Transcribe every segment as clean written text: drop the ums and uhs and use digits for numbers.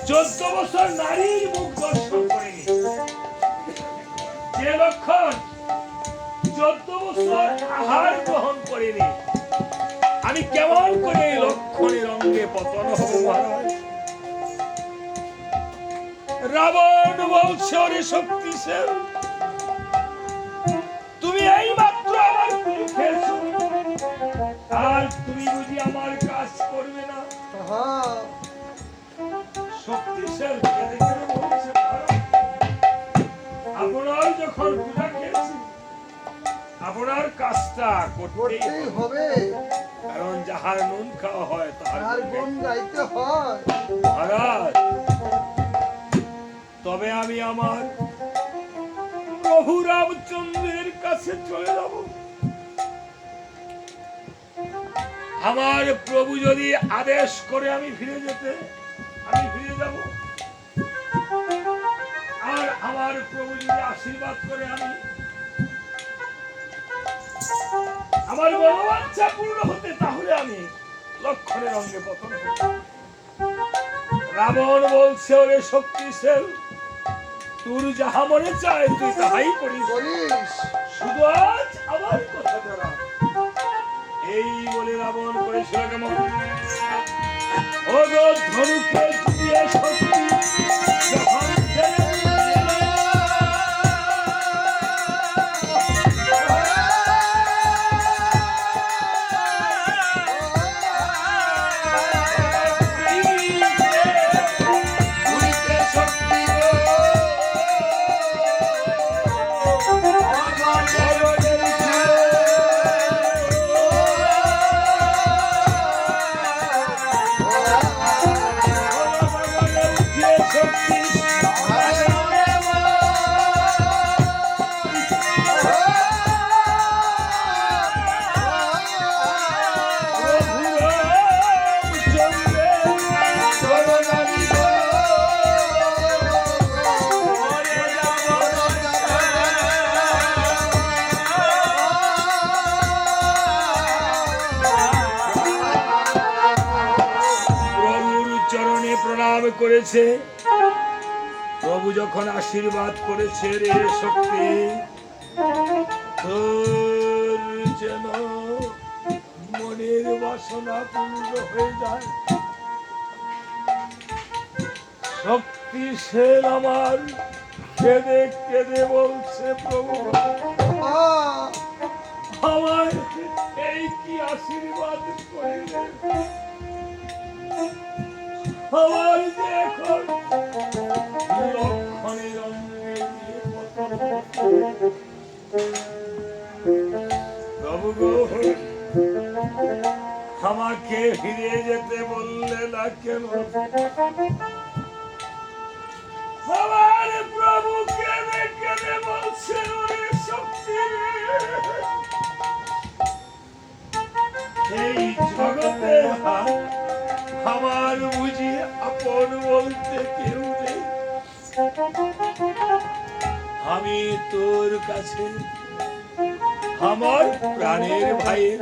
14 বছর নারীর মুখ দর্শন করেনি, যে লক্ষণ 14 বছর আহার গ্রহণ করেনি, আমি কেমন করে এই লক্ষণের অঙ্গে পতন হব মহারাজ? রাবণ বলছে, ওরে শক্তিশাল, তুমি এই মাত্র আমার কুল খেয়েছো, আর তুমি বুঝি আমার কাজ করবে না? শক্তিশাল বলছে, আপনার যখন পূজা খেয়েছি আপনার কাজটা করতেই হবে, কারণ যাহার নুন খাওয়া হয় তাহার গুণ গাইতে হয় মহারাজ। তবে আমি আমার প্রভু রামচন্দ্রের কাছে চলে যাব। আমার প্রভু যদি আদেশ করে আমি ফিরে যেতে, আমি ফিরে যাব। আর আমার প্রভু যদি আশীর্বাদ করে আমি আমার মনোবাঞ্ছা পূর্ণ হতে, তাহলে আমি লক্ষণের অঙ্গে পতন হব। রাবণ বলছে, ওরে শক্তিশাল, তোর যাহা মনে চায় তুই তাহাই করিস, শুধু আজ আমার কথা ধরা। এই বলে রাবণ করেছিল কেমন, ও গো ধনুকে দিয়ে শক্তি যখন করেছে, প্রভু যখন আশীর্বাদ করেছে, রে শক্তি, তোর যেন মনের বাসনা পূর্ণ হয়ে যায়। শক্তিশাল আমার কেঁদে কেঁদে বলছে, প্রভু আমার এই কি আশীর্বাদ করিলেন, আমার যে এখন লক্ষণের অঙ্গে প্রভু গো, আমাকে ফিরে যেতে বললে না কেন? আমার প্রভু কেঁদে কেঁদে বলছে, ওরে শক্তি, এই জগতে আমার বুঝি আপন বলতে কেউ নেই। আমি তোর কাছে আমার প্রাণের ভাইয়ের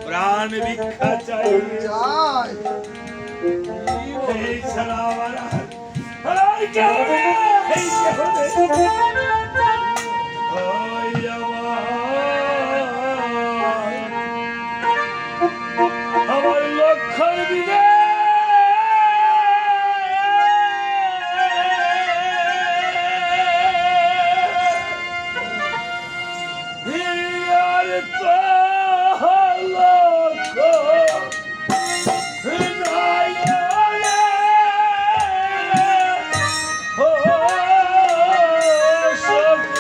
প্রাণ ভিক্ষা চাই, এই ছাড়া আমার আমার লক্ষণ বিনা শক্তি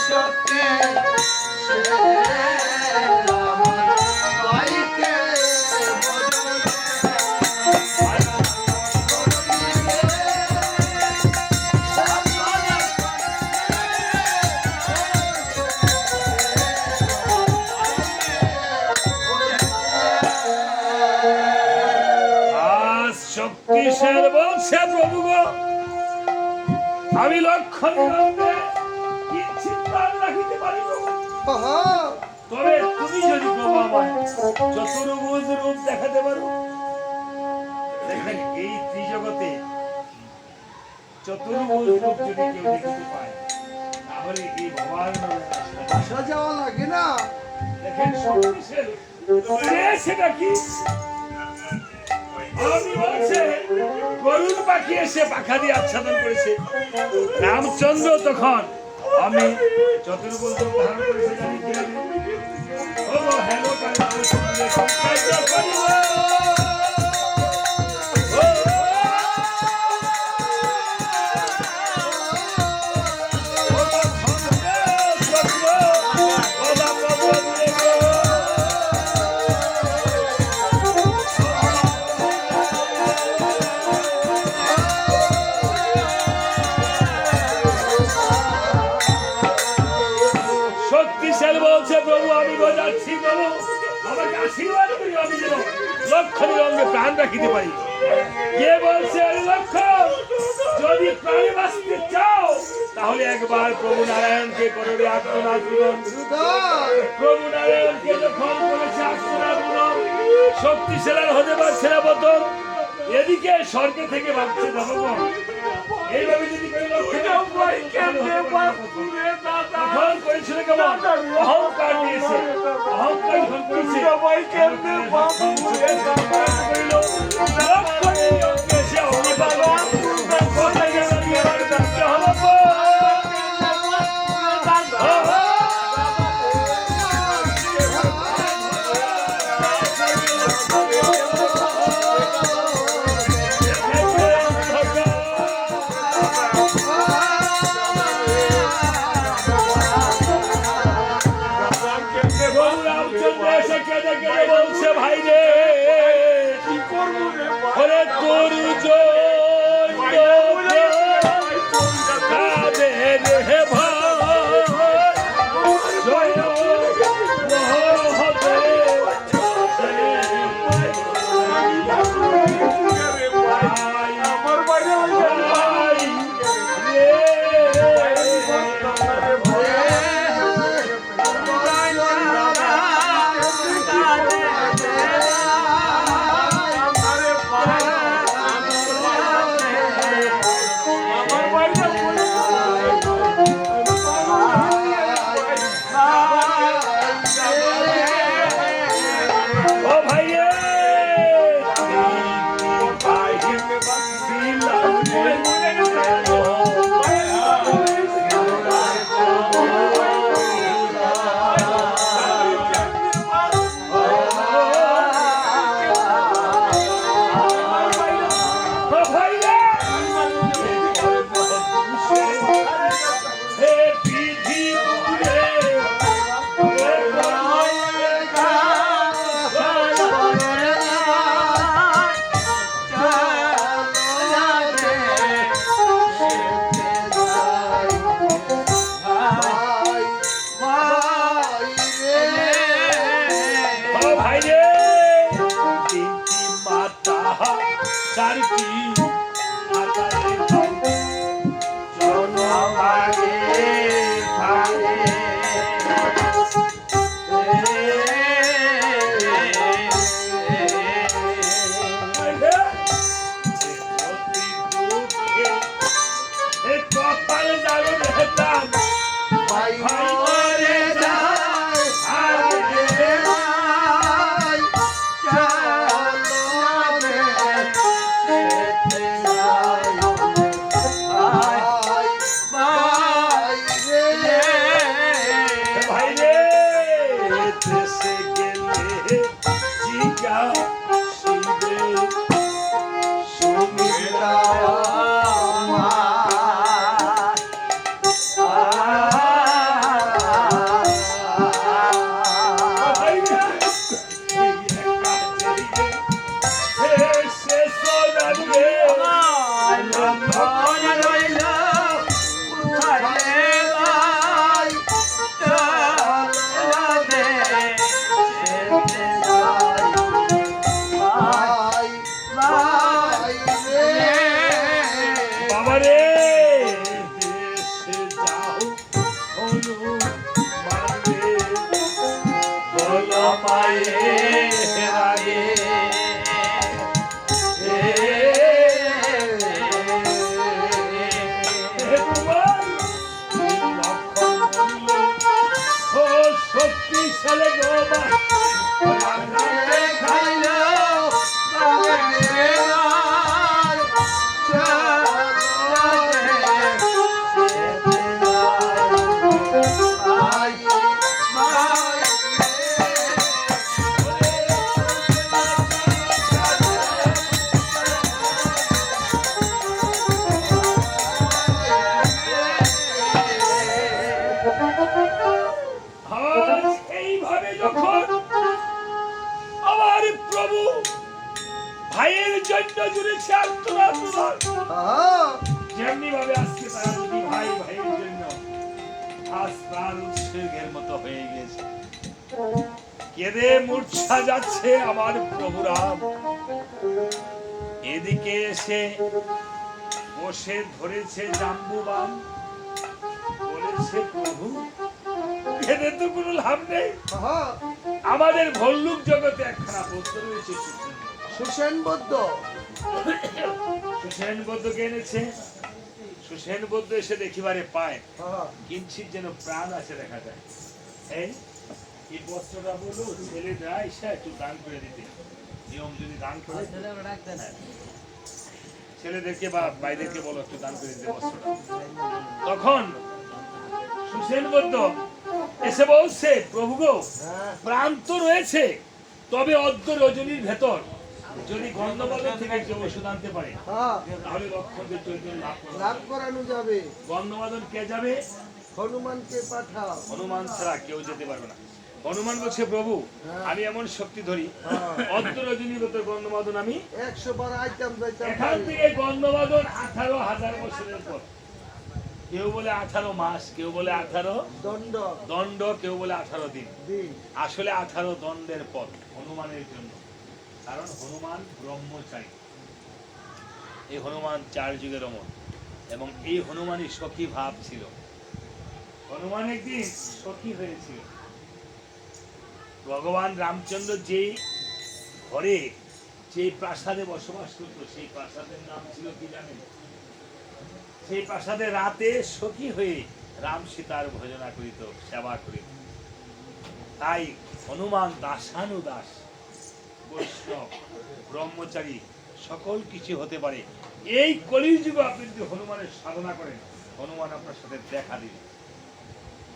শক্তি ভাইকে শক্তিশাল বলছে প্রভু গো, আমি লক্ষণ কিঞ্চিৎ প্রাণ রাখিতে পারিব, তবে তুমি যদি প্রভু আমায় চতুর্ভুজ রূপ দেখাতে পারো। দেখেন এই ত্রিজগতে চতুর্ভুজ রূপ যদি কেউ দেখিতে পায় তাহলে এই ভগবান আসা যাওয়া লাগে না। দেখেন শক্তিশাল সেটা কি আমি বলছে গরুর পাখি এসে পাখা দিয়ে আচ্ছাদন করেছে রামচন্দ্র, তখন আমি চতুর্ভুজ রূপ ধারণ করেছি জানি কি ও হ্যালো বলছে প্রভু আমি বোঝাচ্ছি প্রভু আমাকে আশীর্বাদ করি, আমি যেন লক্ষণের অঙ্গে প্রাণ রাখিতে পারি। কে বলছে লক্ষণ যদি প্রাণে বাঁচতে চাও তাহলে একবার প্রভু নারায়ণকে করবে আত্মনাথ পূরণ। প্রভু নারায়ণকে যখন করেছে আত্মনাথ পূরণ, শক্তিশালী হতে পারছে না প্রথম, এদিকে স্বর্গে থেকে ভাবছে দেবগণ এইভাবে যদি করেছিল কেমন অহংকার দিয়েছে, অহংকার করেছে বলছে ভাই রে কি করবো রে তোর মায়ের আগে শক্তিশালী গোবা এইভাবে যখন আমার প্রভু ভাইয়ের জন্য জুড়েছে আত্মনাথ যেমনি ভাবে আজকে তারা যদি ভাই ভাইয়ের জন্য আজ প্রাণ উৎসর্গের মতো হয়ে গেছে কেঁদে মূর্ছা যাচ্ছে আমার প্রভু রাম এদিকে এসে বসে ধরেছে জাম্বুবান বলেছে প্রভু এদের তো কোনো লাভ নেই আমাদের ভল্লুক জগতে একখানা বৌদ্ধ রয়েছে সুসেন বৌদ্ধ সুসেন বৌদ্ধকে এনেছে সুসেন বৌদ্ধ এসে দেখিবারে পায় কিঞ্চিত যেন প্রাণ আছে দেখা যায় এই বস্ত্রটা বলো ছেলেরা এসে একটু দান করে দিতে নিয়ম যদি দান করে ছেলেদেরকে বা ভাইদেরকে বলো একটু দান করে দিতে বস্ত্রটা তখন সুসেন বৌদ্ধ এসে বলছে প্রভু গো প্রাণ তো রয়েছে তবে অর্ধ রজনীর ভেতর যদি গন্ধমাদন থেকে কেউ ওষুধ আনতে পারে তাহলে লক্ষণদের চৈতন্য লাভ করানো যাবে গন্ধমাদন কে যাবে হনুমানকে পাঠাও হনুমান ছাড়া কেউ যেতে পারবে না হনুমান বলছে প্রভু আমি এমন শক্তি ধরি অর্ধ রজনীর ভেতর গন্ধমাদন আমি 100 বার আইটেম এখান থেকে গন্ধমাদন 18,000 বছরের পর কেউ বলে 18 মাস কেউ বলে 18 দণ্ড কেউ বলে 18 দিন আসলে 18 দণ্ডের পর হনুমানের জন্য কারণ হনুমান ব্রহ্মচারী এই হনুমান 4 যুগের অমর এবং এই হনুমানই সখী ভাব ছিল হনুমান একদিন সখী হয়েছিল ভগবান রামচন্দ্র যেই ঘরে যে প্রাসাদে বসবাস করতো সেই প্রাসাদের নাম ছিল কি জানেন সেই প্রাসাদে রাতে সখী হয়ে রাম সীতার ভজনা করিত সেবা করিত তাই হনুমান দাসানুদাস বৈষ্ণব ব্রহ্মচারী সকল কিছু হতে পারে এই কলির যুগে আপনি যদি হনুমানের সাধনা করেন হনুমান আপনার সাথে দেখা দিবে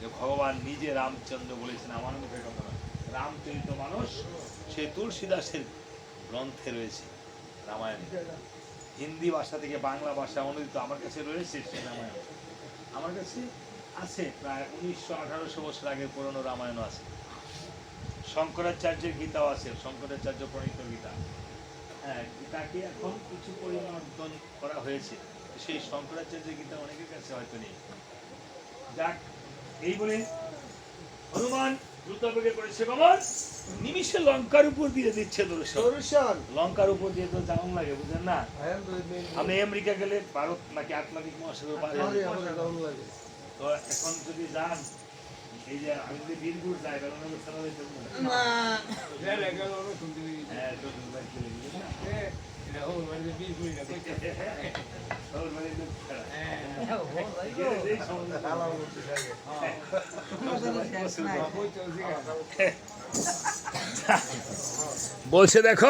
যে ভগবান নিজে রামচন্দ্র বলেছেন আমার মুখের কথা না রামচরিত মানস সে তুলসীদাসের গ্রন্থে রয়েছে রামায়ণ হিন্দি ভাষা থেকে বাংলা ভাষা অনুদিত আমার কাছে রয়েছে সে রামায়ণ আমার কাছে আছে প্রায় 1900-1800 বছর আগের পুরনো রামায়ণ আছে শঙ্করাচার্যের গীতাও আছে শঙ্করাচার্য প্রণীত গীতা হ্যাঁ গীতাকে এখন কিছু পরিবর্তন করা হয়েছে সেই শঙ্করাচার্যের গীতা অনেকের কাছে হয়তো নেই যাক এই বলে হনুমান দ্রুতবেগে করেছে বাবা নিমিষে লঙ্কার উপর দিয়ে দিচ্ছে দর্শন লঙ্কার উপর দিয়ে তো যেমন লাগে বুঝেন না আমি আমেরিকা গেলে ভারত নাকি আটলান্টিক মহাসাগর পার তো এখন যদি যান এই যে আমি যদি বীরপুর যাই বেলানগর থানা যাইতে বলছে দেখো